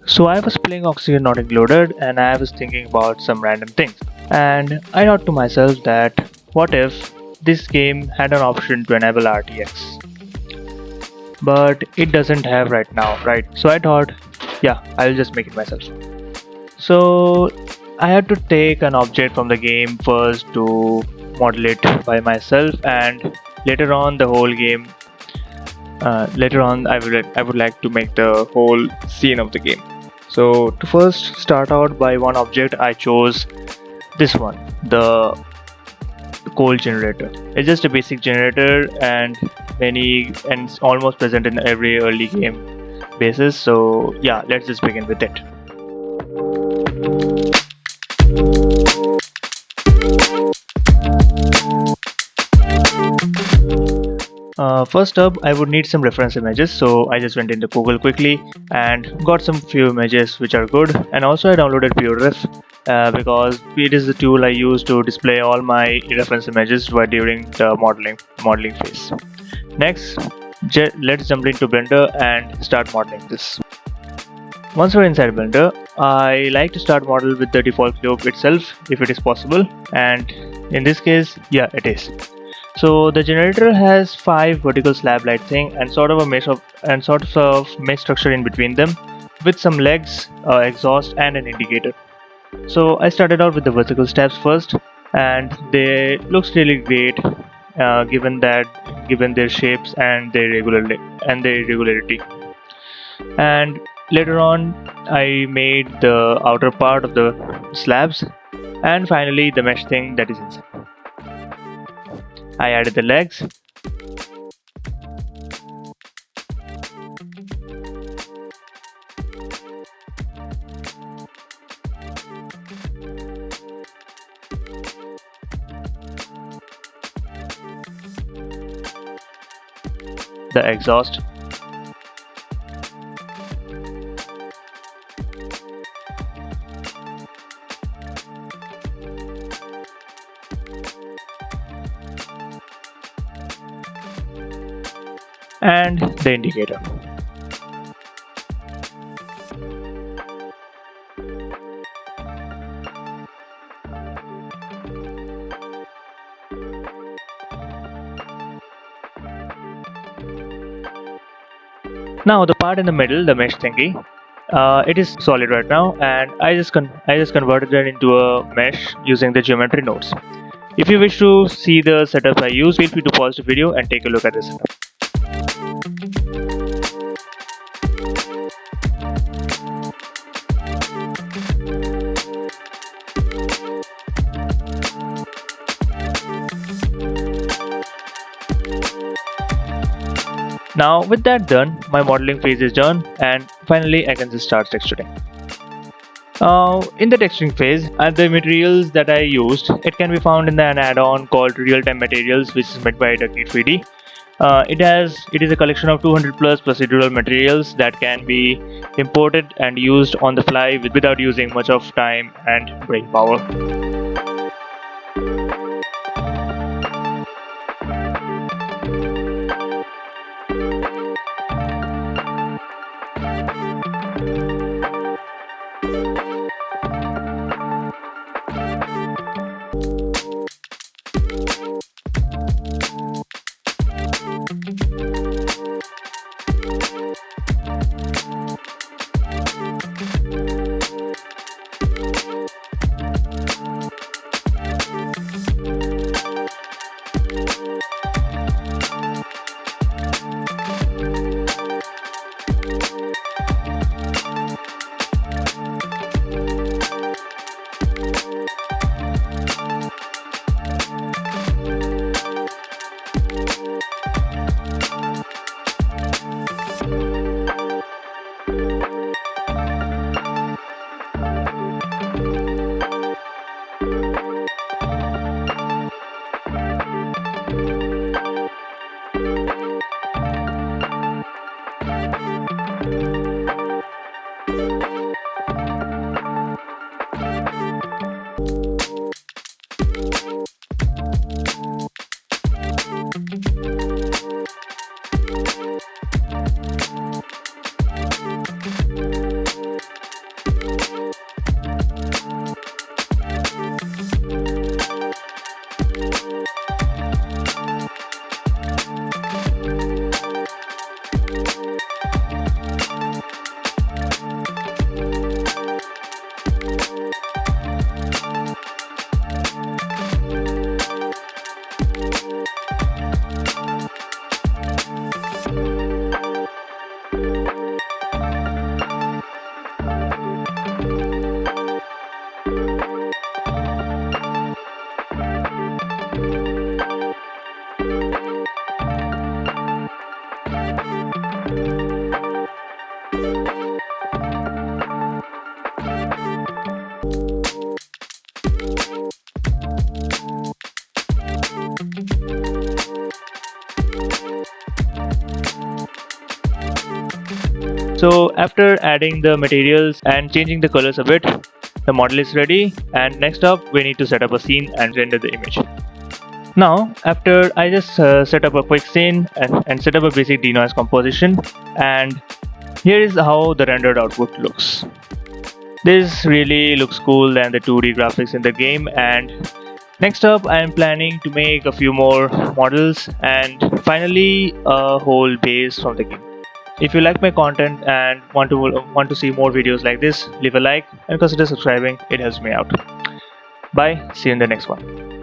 So I was playing Oxygen Not Included and I was thinking about some random things. And I thought to myself that what if this game had an option to enable RTX? But it doesn't have right now, right? So I thought, yeah, I'll just make it myself. So I had to take an object from the game first to model it by myself, and later on the whole game. Later on, I would like to make the whole scene of the game. So to first start out by one object, I chose this one, the coal generator. It's just a basic generator, and it's almost present in every early game basis. So yeah, let's just begin with it. First up, I would need some reference images, so I just went into Google quickly and got some few images which are good, and also I downloaded PureRef because it is the tool I use to display all my reference images while during the modeling phase. Next, let's jump into Blender and start modeling this. Once we're inside Blender, I like to start model with the default globe itself if it is possible, and in this case, yeah, it is. So the generator has 5 vertical slab-like thing and sort of mesh structure in between them, with some legs, exhaust, and an indicator. So I started out with the vertical slabs first, and they looks really great, given their shapes and their irregularity. And later on, I made the outer part of the slabs, and finally the mesh thing that is inside. I added the legs, the exhaust, and the indicator. Now the part in the middle, the mesh thingy, it is solid right now, and I just converted it into a mesh using the geometry nodes. If you wish to see the setup I use, feel free to pause the video and take a look at the setup. Now with that done, my modeling phase is done, and finally I can just start texturing. In the texturing phase, the materials that I used, it can be found in an add-on called Real-Time Materials, which is made by Ducky 3D. It is a collection of 200 plus procedural materials that can be imported and used on the fly without using much of time and brain power. So after adding the materials and changing the colors a bit, the model is ready, and next up we need to set up a scene and render the image. Now after I just set up a quick scene and set up a basic denoise composition, and here is how the rendered output looks. This really looks cool than the 2D graphics in the game. And next up I am planning to make a few more models and finally a whole base from the game. If you like my content and want to see more videos like this, leave a like and consider subscribing. It helps me out. Bye, see you in the next one.